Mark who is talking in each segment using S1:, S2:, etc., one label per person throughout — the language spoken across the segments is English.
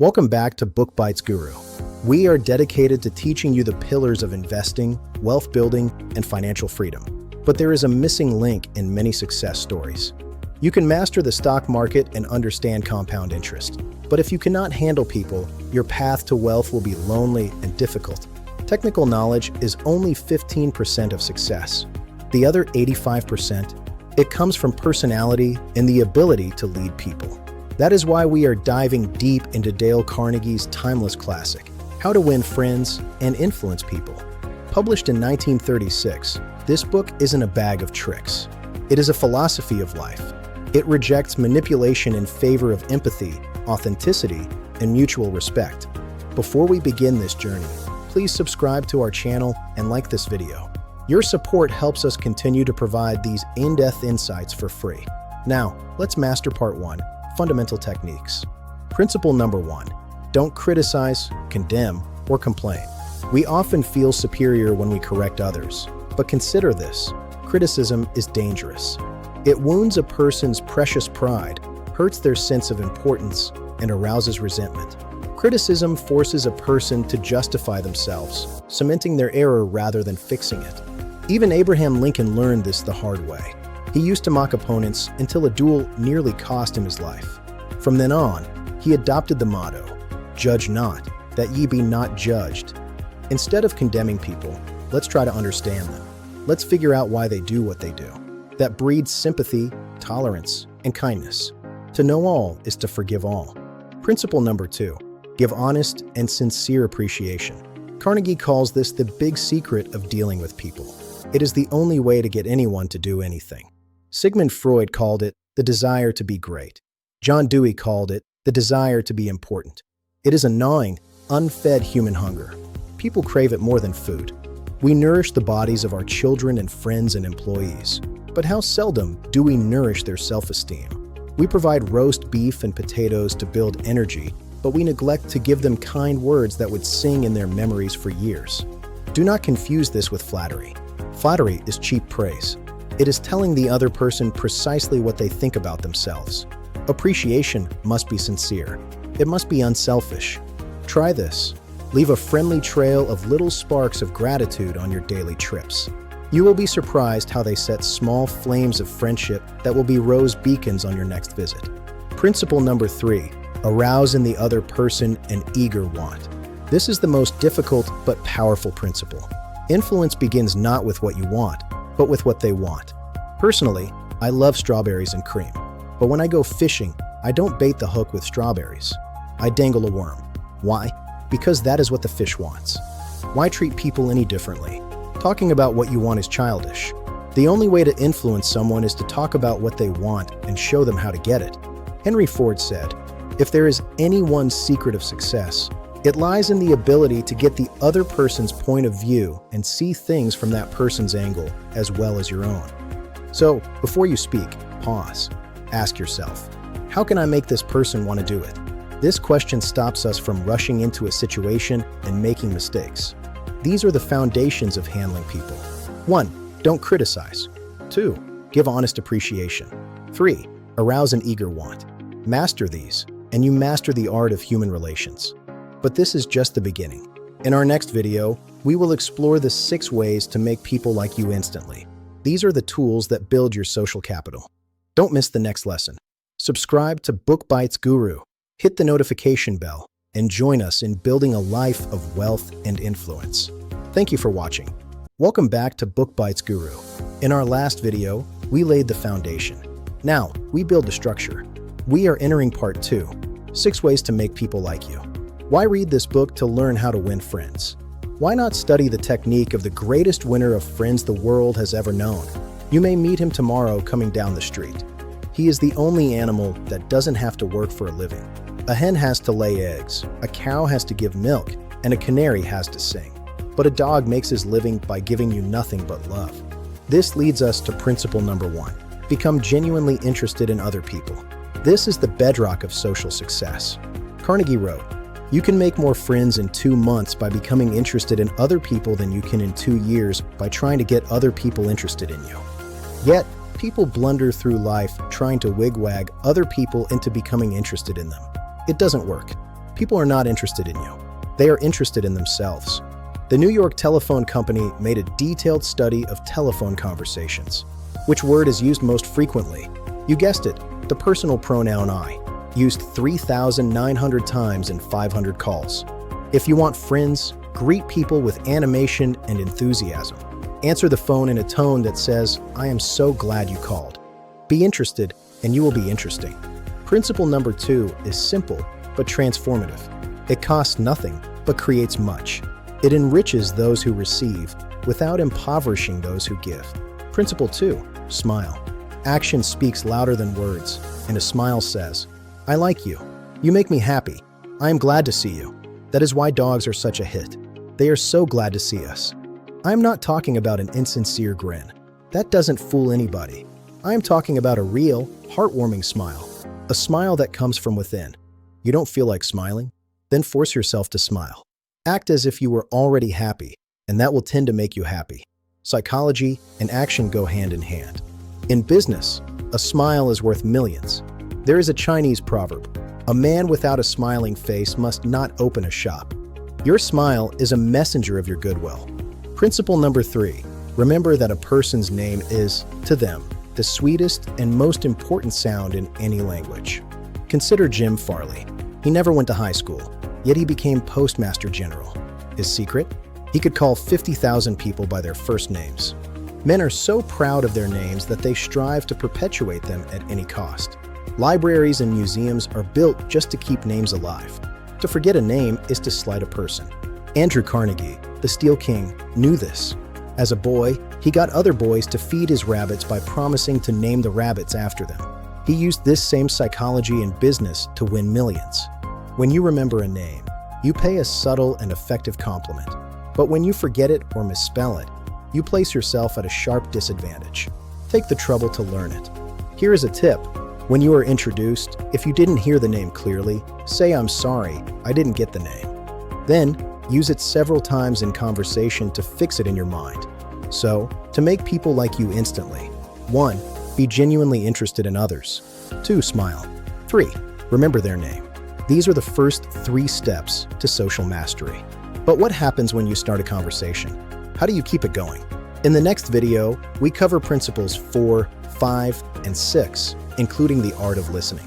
S1: Welcome back to Book Bites Guru. We are dedicated to teaching you the pillars of investing, wealth building, and financial freedom. But there is a missing link in many success stories. You can master the stock market and understand compound interest. But if you cannot handle people, your path to wealth will be lonely and difficult. Technical knowledge is only 15% of success. The other 85%, it comes from personality and the ability to lead people. That is why we are diving deep into Dale Carnegie's timeless classic, How to Win Friends and Influence People. Published in 1936, this book isn't a bag of tricks. It is a philosophy of life. It rejects manipulation in favor of empathy, authenticity, and mutual respect. Before we begin this journey, please subscribe to our channel and like this video. Your support helps us continue to provide these in-depth insights for free. Now, let's master part 1, fundamental techniques. Principle number 1, don't criticize, condemn, or complain. We often feel superior when we correct others, but consider this, criticism is dangerous. It wounds a person's precious pride, hurts their sense of importance, and arouses resentment. Criticism forces a person to justify themselves, cementing their error rather than fixing it. Even Abraham Lincoln learned this the hard way. He used to mock opponents until a duel nearly cost him his life. From then on, he adopted the motto, "Judge not, that ye be not judged." Instead of condemning people, let's try to understand them. Let's figure out why they do what they do. That breeds sympathy, tolerance, and kindness. To know all is to forgive all. Principle number 2, give honest and sincere appreciation. Carnegie calls this the big secret of dealing with people. It is the only way to get anyone to do anything. Sigmund Freud called it the desire to be great. John Dewey called it the desire to be important. It is a gnawing, unfed human hunger. People crave it more than food. We nourish the bodies of our children and friends and employees. But how seldom do we nourish their self-esteem? We provide roast beef and potatoes to build energy, but we neglect to give them kind words that would sing in their memories for years. Do not confuse this with flattery. Flattery is cheap praise. It is telling the other person precisely what they think about themselves. Appreciation must be sincere. It must be unselfish. Try this. Leave a friendly trail of little sparks of gratitude on your daily trips. You will be surprised how they set small flames of friendship that will be rose beacons on your next visit. Principle number 3, arouse in the other person an eager want. This is the most difficult but powerful principle. Influence begins not with what you want, but with what they want. Personally, I love strawberries and cream. But when I go fishing, I don't bait the hook with strawberries. I dangle a worm. Why? Because that is what the fish wants. Why treat people any differently? Talking about what you want is childish. The only way to influence someone is to talk about what they want and show them how to get it. Henry Ford said, "If there is any one secret of success, it lies in the ability to get the other person's point of view and see things from that person's angle as well as your own." So, before you speak, pause. Ask yourself, how can I make this person want to do it? This question stops us from rushing into a situation and making mistakes. These are the foundations of handling people. 1. Don't criticize. 2. Give honest appreciation. 3. Arouse an eager want. Master these, and you master the art of human relations. But this is just the beginning. In our next video, we will explore the 6 ways to make people like you instantly. These are the tools that build your social capital. Don't miss the next lesson. Subscribe to Book Bites Guru, hit the notification bell, and join us in building a life of wealth and influence. Thank you for watching. Welcome back to Book Bites Guru. In our last video, we laid the foundation. Now, we build a structure. We are entering part 2, 6 ways to make people like you. Why read this book to learn how to win friends? Why not study the technique of the greatest winner of friends the world has ever known? You may meet him tomorrow coming down the street. He is the only animal that doesn't have to work for a living. A hen has to lay eggs, a cow has to give milk, and a canary has to sing. But a dog makes his living by giving you nothing but love. This leads us to principle number 1. Become genuinely interested in other people. This is the bedrock of social success. Carnegie wrote, "You can make more friends in 2 months by becoming interested in other people than you can in 2 years by trying to get other people interested in you." Yet, people blunder through life trying to wigwag other people into becoming interested in them. It doesn't work. People are not interested in you. They are interested in themselves. The New York Telephone Company made a detailed study of telephone conversations. Which word is used most frequently? You guessed it, the personal pronoun I, used 3,900 times in 500 calls. If you want friends, greet people with animation and enthusiasm. Answer the phone in a tone that says, "I am so glad you called." Be interested, and you will be interesting. Principle number 2 is simple, but transformative. It costs nothing, but creates much. It enriches those who receive, without impoverishing those who give. Principle 2, smile. Action speaks louder than words, and a smile says, "I like you. You make me happy. I am glad to see you." That is why dogs are such a hit. They are so glad to see us. I am not talking about an insincere grin. That doesn't fool anybody. I am talking about a real, heartwarming smile. A smile that comes from within. You don't feel like smiling? Then force yourself to smile. Act as if you were already happy, and that will tend to make you happy. Psychology and action go hand in hand. In business, a smile is worth millions. There is a Chinese proverb, "A man without a smiling face must not open a shop." Your smile is a messenger of your goodwill. Principle number 3, remember that a person's name is, to them, the sweetest and most important sound in any language. Consider Jim Farley. He never went to high school, yet he became Postmaster General. His secret? He could call 50,000 people by their first names. Men are so proud of their names that they strive to perpetuate them at any cost. Libraries and museums are built just to keep names alive. To forget a name is to slight a person. Dale Carnegie, the Steel King, knew this. As a boy, he got other boys to feed his rabbits by promising to name the rabbits after them. He used this same psychology in business to win millions. When you remember a name, you pay a subtle and effective compliment. But when you forget it or misspell it, you place yourself at a sharp disadvantage. Take the trouble to learn it. Here is a tip. When you are introduced, if you didn't hear the name clearly, say, "I'm sorry, I didn't get the name." Then, use it several times in conversation to fix it in your mind. So, to make people like you instantly. 1. Be genuinely interested in others. 2. Smile. 3. Remember their name. These are the first 3 steps to social mastery. But what happens when you start a conversation? How do you keep it going? In the next video, we cover principles 4, 5, and 6, including the art of listening.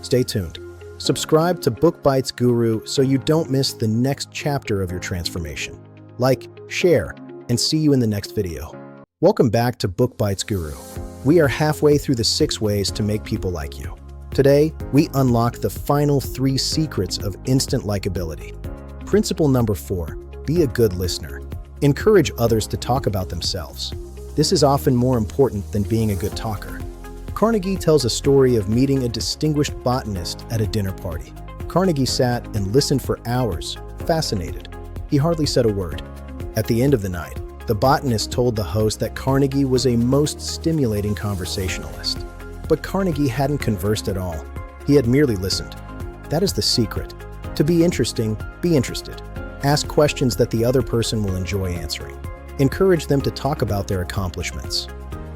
S1: Stay tuned. Subscribe to Book Bites Guru so you don't miss the next chapter of your transformation. Like, share, and see you in the next video. Welcome back to Book Bites Guru. We are halfway through the 6 ways to make people like you. Today, we unlock the final 3 secrets of instant likability. Principle number 4, be a good listener. Encourage others to talk about themselves. This is often more important than being a good talker. Carnegie tells a story of meeting a distinguished botanist at a dinner party. Carnegie sat and listened for hours, fascinated. He hardly said a word. At the end of the night, the botanist told the host that Carnegie was a most stimulating conversationalist. But Carnegie hadn't conversed at all. He had merely listened. That is the secret. To be interesting, be interested. Ask questions that the other person will enjoy answering. Encourage them to talk about their accomplishments.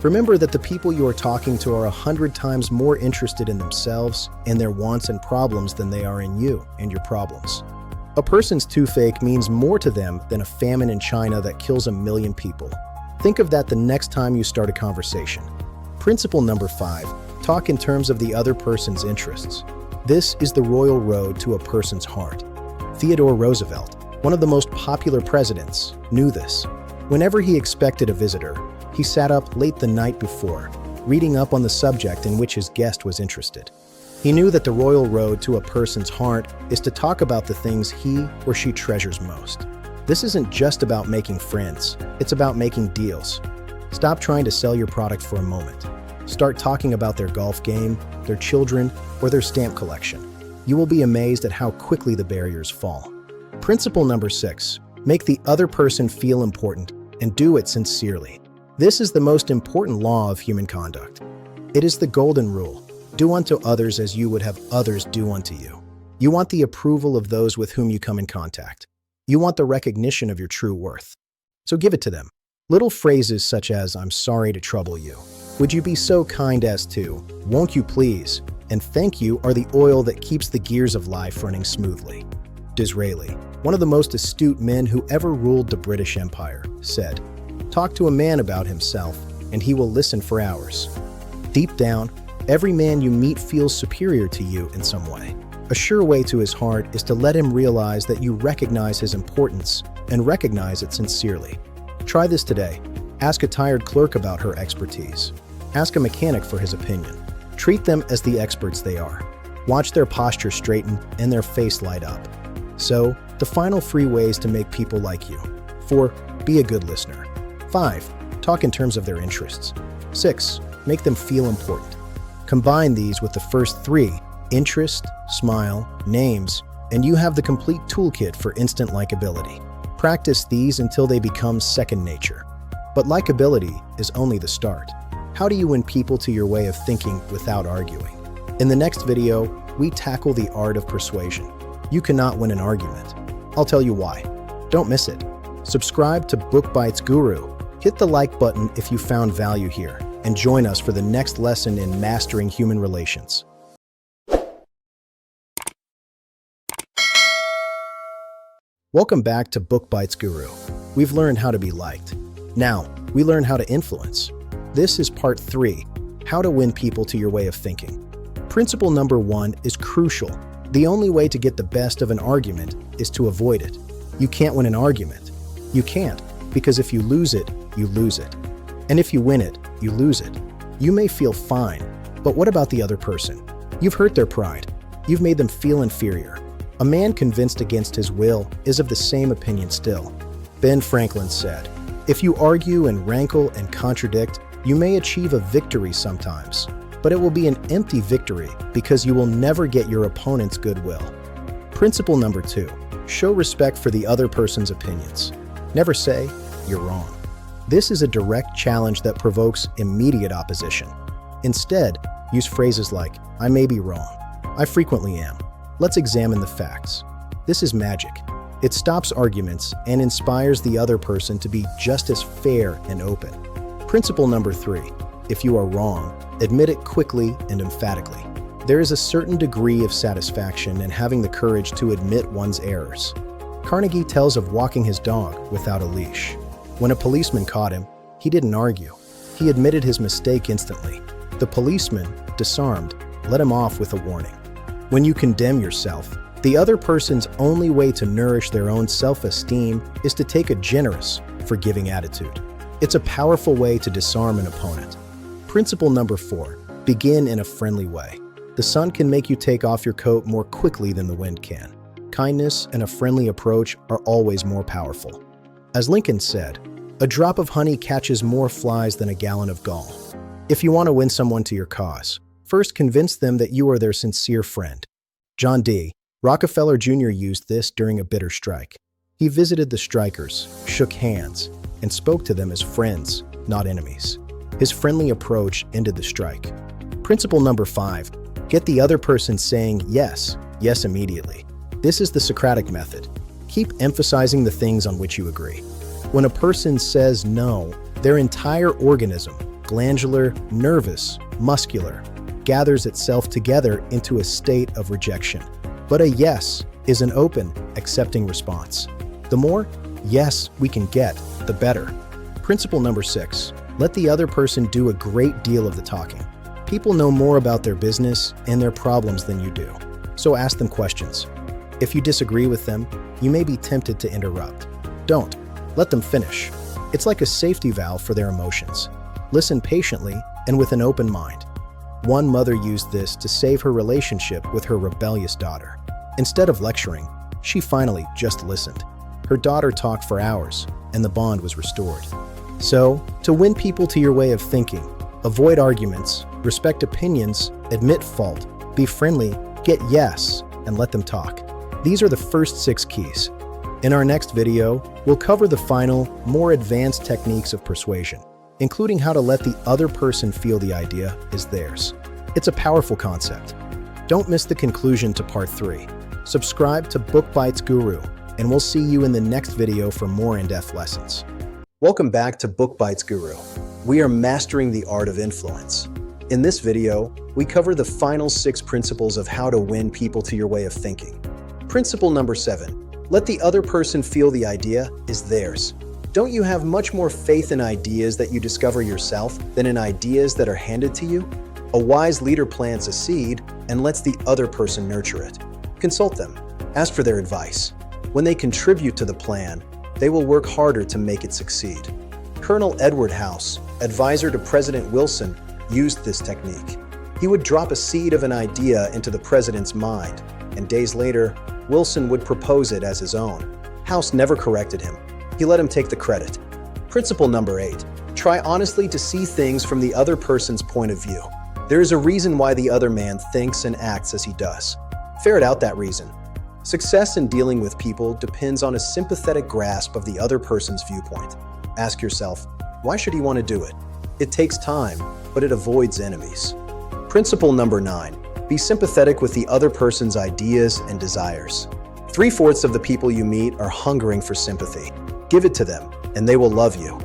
S1: Remember that the people you are talking to are 100 times more interested in themselves and their wants and problems than they are in you and your problems. A person's toothache means more to them than a famine in China that kills 1 million people. Think of that the next time you start a conversation. Principle number 5, talk in terms of the other person's interests. This is the royal road to a person's heart. Theodore Roosevelt, one of the most popular presidents, knew this. Whenever he expected a visitor, he sat up late the night before, reading up on the subject in which his guest was interested. He knew that the royal road to a person's heart is to talk about the things he or she treasures most. This isn't just about making friends, it's about making deals. Stop trying to sell your product for a moment. Start talking about their golf game, their children, or their stamp collection. You will be amazed at how quickly the barriers fall. Principle number 6, make the other person feel important and do it sincerely. This is the most important law of human conduct. It is the golden rule. Do unto others as you would have others do unto you. You want the approval of those with whom you come in contact. You want the recognition of your true worth. So give it to them. Little phrases such as, "I'm sorry to trouble you," "Would you be so kind as to," "Won't you please," and "Thank you" are the oil that keeps the gears of life running smoothly. Disraeli, one of the most astute men who ever ruled the British Empire, said, "Talk to a man about himself, and he will listen for hours." Deep down, every man you meet feels superior to you in some way. A sure way to his heart is to let him realize that you recognize his importance and recognize it sincerely. Try this today. Ask a tired clerk about her expertise. Ask a mechanic for his opinion. Treat them as the experts they are. Watch their posture straighten and their face light up. So, the final 3 ways to make people like you. 4. Be a good listener. 5. Talk in terms of their interests. 6. Make them feel important. Combine these with the first 3, interest, smile, names, and you have the complete toolkit for instant likability. Practice these until they become second nature. But likability is only the start. How do you win people to your way of thinking without arguing? In the next video, we tackle the art of persuasion. You cannot win an argument. I'll tell you why. Don't miss it. Subscribe to Book Bites Guru. Hit the like button if you found value here, and join us for the next lesson in mastering human relations. Welcome back to Book Bites Guru. We've learned how to be liked. Now, we learn how to influence. This is part 3, how to win people to your way of thinking. Principle number 1 is crucial. The only way to get the best of an argument is to avoid it. You can't win an argument. You can't, because if you lose it, you lose it. And if you win it, you lose it. You may feel fine, but what about the other person? You've hurt their pride. You've made them feel inferior. A man convinced against his will is of the same opinion still. Ben Franklin said, "If you argue and rankle and contradict, you may achieve a victory sometimes, but it will be an empty victory because you will never get your opponent's goodwill." Principle number 2, show respect for the other person's opinions. Never say, "You're wrong." This is a direct challenge that provokes immediate opposition. Instead, use phrases like, "I may be wrong. I frequently am. Let's examine the facts." This is magic. It stops arguments and inspires the other person to be just as fair and open. Principle number 3, if you are wrong, admit it quickly and emphatically. There is a certain degree of satisfaction in having the courage to admit one's errors. Carnegie tells of walking his dog without a leash. When a policeman caught him, he didn't argue. He admitted his mistake instantly. The policeman, disarmed, let him off with a warning. When you condemn yourself, the other person's only way to nourish their own self-esteem is to take a generous, forgiving attitude. It's a powerful way to disarm an opponent. Principle number 4, begin in a friendly way. The sun can make you take off your coat more quickly than the wind can. Kindness and a friendly approach are always more powerful. As Lincoln said, "A drop of honey catches more flies than a gallon of gall." If you want to win someone to your cause, first convince them that you are their sincere friend. John D. Rockefeller Jr. used this during a bitter strike. He visited the strikers, shook hands, and spoke to them as friends, not enemies. His friendly approach ended the strike. Principle number 5, get the other person saying yes, yes immediately. This is the Socratic method. Keep emphasizing the things on which you agree. When a person says no, their entire organism, glandular, nervous, muscular, gathers itself together into a state of rejection. But a yes is an open, accepting response. The more yes we can get, the better. Principle number 6, let the other person do a great deal of the talking. People know more about their business and their problems than you do, so ask them questions. If you disagree with them, you may be tempted to interrupt. Don't. Let them finish. It's like a safety valve for their emotions. Listen patiently and with an open mind. One mother used this to save her relationship with her rebellious daughter. Instead of lecturing, she finally just listened. Her daughter talked for hours, and the bond was restored. So, to win people to your way of thinking, avoid arguments, respect opinions, admit fault, be friendly, get yes, and let them talk. These are the first 6 keys. In our next video, we'll cover the final, more advanced techniques of persuasion, including how to let the other person feel the idea is theirs. It's a powerful concept. Don't miss the conclusion to part 3. Subscribe to Book Bites Guru, and we'll see you in the next video for more in-depth lessons. Welcome back to Book Bites Guru. We are mastering the art of influence. In this video, we cover the final 6 principles of how to win people to your way of thinking. Principle number 7. Let the other person feel the idea is theirs. Don't you have much more faith in ideas that you discover yourself than in ideas that are handed to you? A wise leader plants a seed and lets the other person nurture it. Consult them. Ask for their advice. When they contribute to the plan, they will work harder to make it succeed. Colonel Edward House, advisor to President Wilson, used this technique. He would drop a seed of an idea into the president's mind, and days later, Wilson would propose it as his own. House never corrected him. He let him take the credit. Principle number 8. Try honestly to see things from the other person's point of view. There is a reason why the other man thinks and acts as he does. Ferret out that reason. Success in dealing with people depends on a sympathetic grasp of the other person's viewpoint. Ask yourself, why should he want to do it? It takes time, but it avoids enemies. Principle number 9. Be sympathetic with the other person's ideas and desires. 3/4 of the people you meet are hungering for sympathy. Give it to them, and they will love you.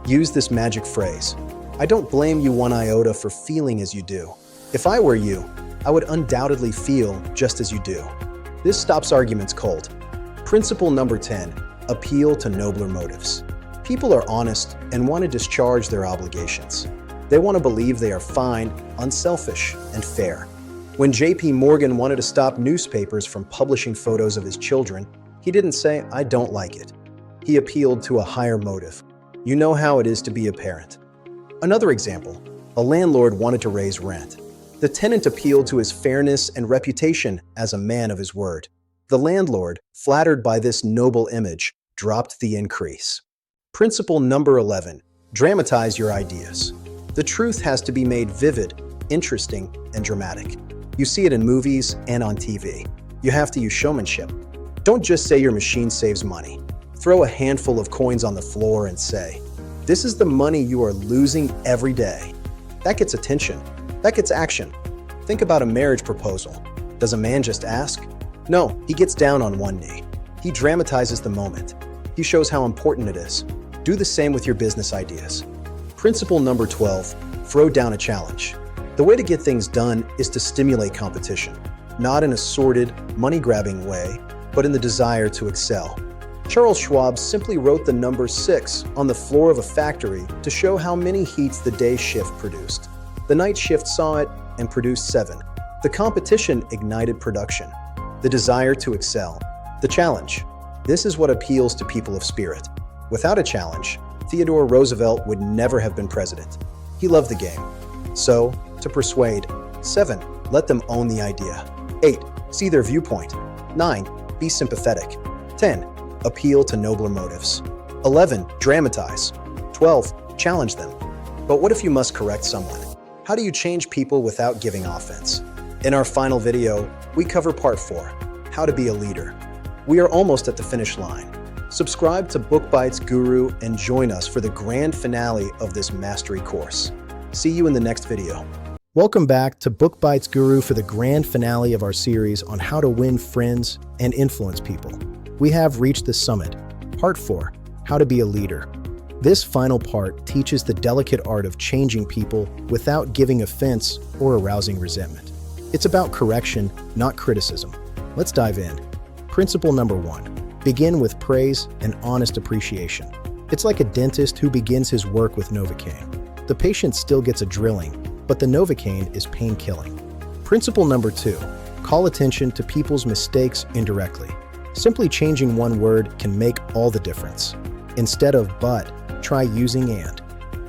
S1: Use this magic phrase. I don't blame you one iota for feeling as you do. If I were you, I would undoubtedly feel just as you do. This stops arguments cold. Principle number 10. Appeal to nobler motives. People are honest and want to discharge their obligations. They want to believe they are fine, unselfish, and fair. When J.P. Morgan wanted to stop newspapers from publishing photos of his children, he didn't say, I don't like it. He appealed to a higher motive. You know how it is to be a parent. Another example, a landlord wanted to raise rent. The tenant appealed to his fairness and reputation as a man of his word. The landlord, flattered by this noble image, dropped the increase. Principle number 11. Dramatize your ideas. The truth has to be made vivid, interesting, and dramatic. You see it in movies and on TV. You have to use showmanship. Don't just say your machine saves money. Throw a handful of coins on the floor and say, this is the money you are losing every day. That gets attention. That gets action. Think about a marriage proposal. Does a man just ask? No, he gets down on one knee. He dramatizes the moment. He shows how important it is. Do the same with your business ideas. Principle number 12. Throw down a challenge. The way to get things done is to stimulate competition, not in a sordid, money-grabbing way, but in the desire to excel. Charles Schwab simply wrote the number 6 on the floor of a factory to show how many heats the day shift produced. The night shift saw it and produced 7. The competition ignited production. The desire to excel. The challenge. This is what appeals to people of spirit. Without a challenge, Theodore Roosevelt would never have been president. He loved the game. So, to persuade. 7. Let them own the idea. 8. See their viewpoint. 9. Be sympathetic. 10. Appeal to nobler motives. 11. Dramatize. 12. Challenge them. But what if you must correct someone? How do you change people without giving offense? In our final video, we cover part 4, how to be a leader. We are almost at the finish line. Subscribe to Book Bites Guru and join us for the grand finale of this mastery course. See you in the next video. Welcome back to Book Bites Guru for the grand finale of our series on how to win friends and influence people. We have reached the summit. Part 4, how to be a leader. This final part teaches the delicate art of changing people without giving offense or arousing resentment. It's about correction, not criticism. Let's dive in. Principle number 1. Begin with praise and honest appreciation. It's like a dentist who begins his work with Novocaine. The patient still gets a drilling, but the Novocaine is pain-killing. Principle number 2. Call attention to people's mistakes indirectly. Simply changing one word can make all the difference. Instead of but, try using and.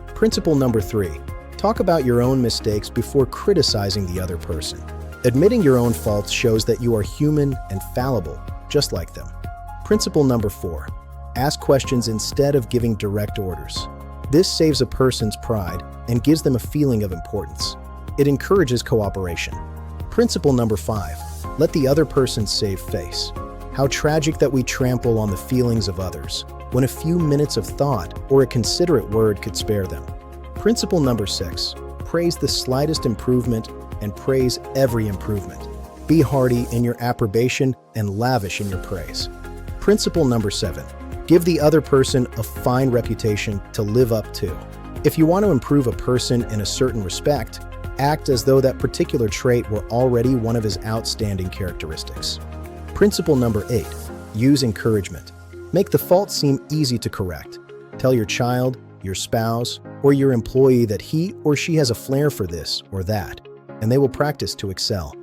S1: Principle number 3. Talk about your own mistakes before criticizing the other person. Admitting your own faults shows that you are human and fallible, just like them. Principle number 4. Ask questions instead of giving direct orders. This saves a person's pride and gives them a feeling of importance. It encourages cooperation. Principle number 5. Let the other person save face. How tragic that we trample on the feelings of others, when a few minutes of thought or a considerate word could spare them. Principle number 6. Praise the slightest improvement and praise every improvement. Be hearty in your approbation and lavish in your praise. Principle number 7. Give the other person a fine reputation to live up to. If you want to improve a person in a certain respect, act as though that particular trait were already one of his outstanding characteristics. Principle number 8, use encouragement. Make the fault seem easy to correct. Tell your child, your spouse, or your employee that he or she has a flair for this or that, and they will practice to excel.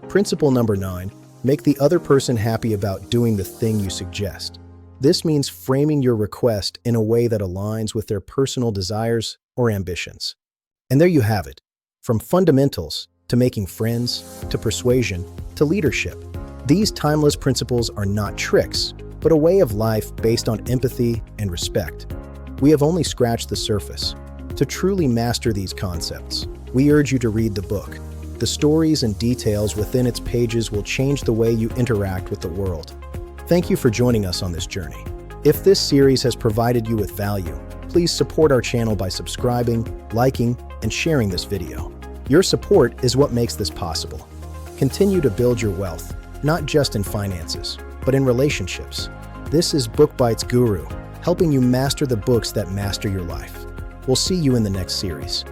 S1: Principle number 9, make the other person happy about doing the thing you suggest. This means framing your request in a way that aligns with their personal desires or ambitions. And there you have it. From fundamentals to making friends, to persuasion, to leadership. These timeless principles are not tricks, but a way of life based on empathy and respect. We have only scratched the surface. To truly master these concepts, we urge you to read the book. The stories and details within its pages will change the way you interact with the world. Thank you for joining us on this journey. If this series has provided you with value, please support our channel by subscribing, liking, and sharing this video. Your support is what makes this possible. Continue to build your wealth, not just in finances, but in relationships. This is Book Bites Guru, helping you master the books that master your life. We'll see you in the next series.